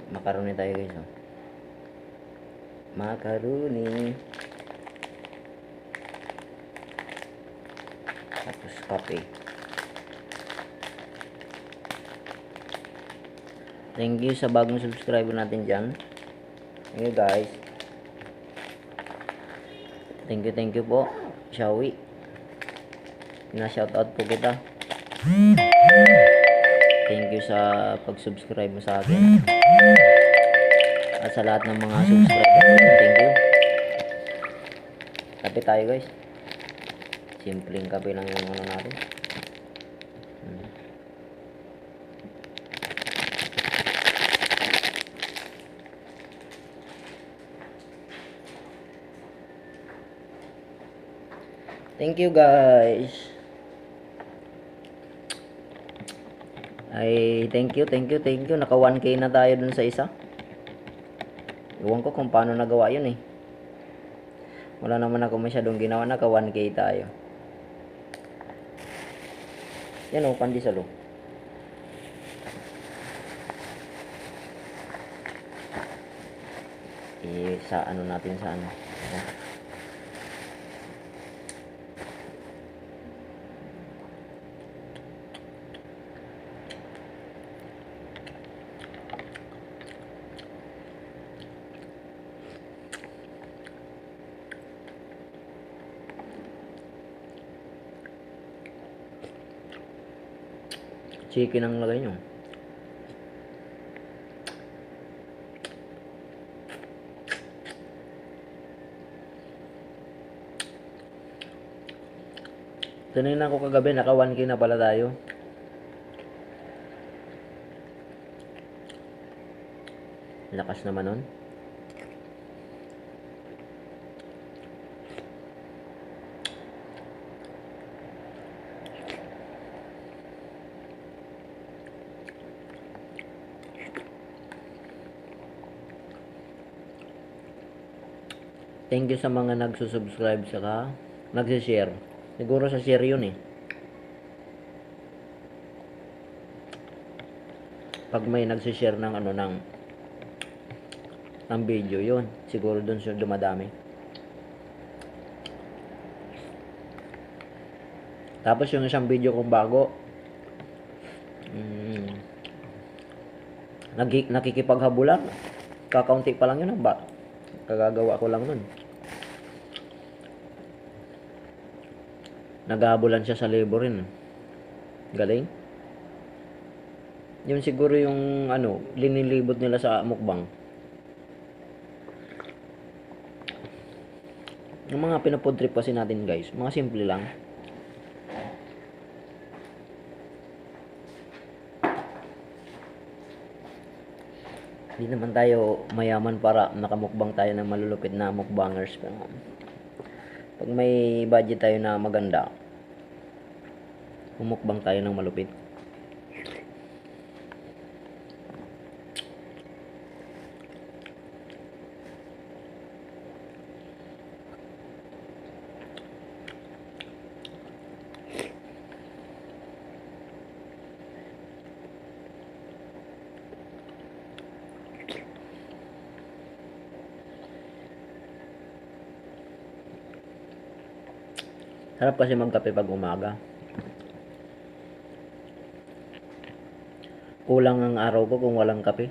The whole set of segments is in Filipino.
Macaroni tayo guys. Oh. Macaroni. Tapos kape. Thank you sa bagong subscriber natin dyan. Thank you guys. Thank you po. Shawi. Na-shoutout po kita. Thank you sa pag-subscribe mo sa akin. At sa lahat ng mga subscriber ko, thank you. Kape tayo guys. Simpleng kape lang yung ano natin. Thank you guys. Ay, thank you. Naka 1K na tayo dun sa isa. Iwan ko kung paano nagawa yun eh. Wala naman ako masyadong ginawa. Naka 1K tayo. Yan o, pandesal o. Sa ano natin sa ano. Chicken ang lagay nyo. Tinignan ko kagabi, naka 1K na pala tayo. Lakas naman nun. Thank you sa mga nagsusubscribe saka nagsishare. Siguro sa share yun eh. Pag may nagsishare ng ano ng video yun, siguro dun siya dumadami. Tapos yung isang video kong bago, nakikipaghabulan. Kakaunti pa lang yun, kagagawa ko lang nun. Naghabulan siya sa libo rin. Galing. Yun siguro yung ano, linilibot nila sa mukbang. Yung mga pinafood trip kasi natin guys, mga simple lang. Hindi naman tayo mayaman para nakamukbang tayo ng malulupit na mukbangers. Pero pag may budget tayo na maganda, mumukbang tayo ng malupit. Sarap kasi magkape pag umaga. Kulang ang araw ko kung walang kape.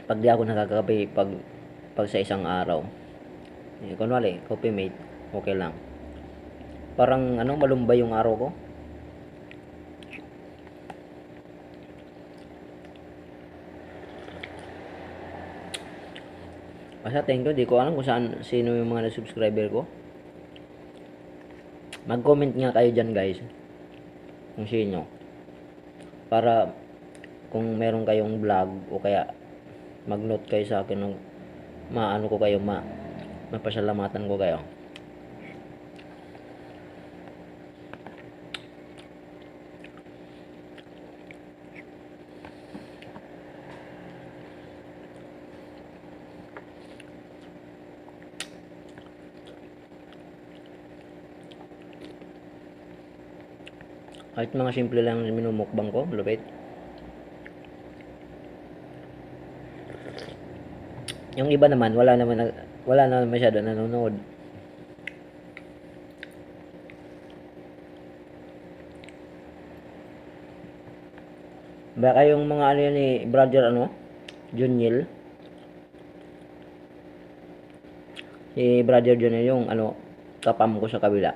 Pag di ako nakakape pag sa isang araw. Kunwari, coffee mate, okay lang. Parang malumbay yung araw ko. Basta thank you, di ko alam kung sino yung mga subscriber ko. Mag-comment nga kayo dyan guys, kung sino, para kung meron kayong vlog o kaya mag-note kayo sa akin ng maano ko kayo, mapasalamatan ko kayo. Kahit mga simple lang minumukbang ko, lupit. Yung iba naman, wala naman masyado nanonood. Baka yung mga ano yan ni brother ano, Juniel. Si brother Juniel yung ano, kapam ko sa kabila.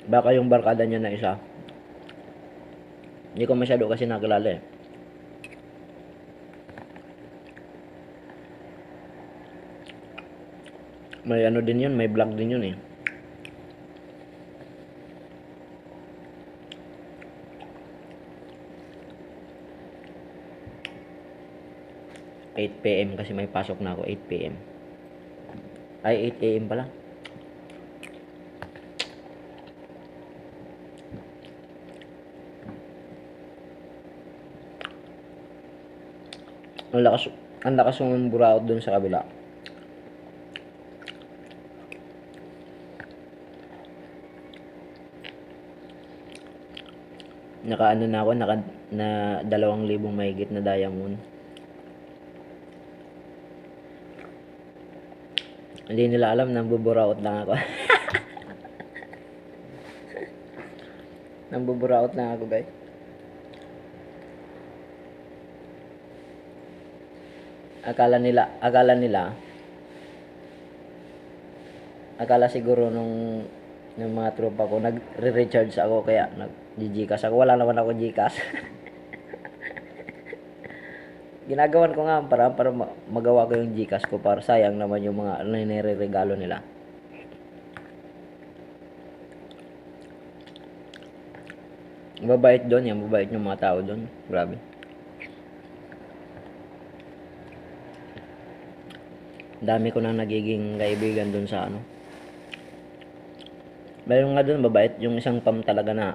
Baka yung barkada niya na isa. Hindi ko masyado kasi nakilala eh. May ano din yun, may vlog din yun eh. PM kasi may pasok na ako 8 PM. Ay 8 AM pala. Ang lakas ng buraot dun sa kabila. Naka ano na ako, na 2,000 mahigit na diamond. Hindi nila alam na buburaot lang ako. Nambuburaot lang ako, guys. Akala siguro nung mga tropa ko nagre-recharge ako kaya nag-Gcash ako. Wala naman ako Gcash. Ginagawan ko nga para magawa ko yung Gcash ko para sayang naman yung mga nire-regalo nila. Mabait doon, yung mabait yung mga tao doon. Grabe. Dami ko na nagiging kaibigan doon sa ano. Meron nga doon mabait, yung isang pam talaga na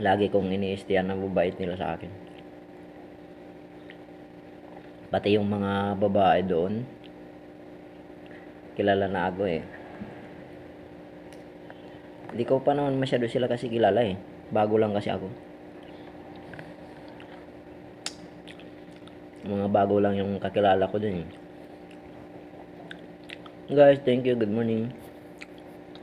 lagi kong iniistiyan na mabait nila sa akin. Pati yung mga babae doon, kilala na ako eh. Hindi ko pa naman masyado sila kasi kilala eh. Bago lang kasi ako. Mga bago lang yung kakilala ko dun eh. Guys, thank you. Good morning.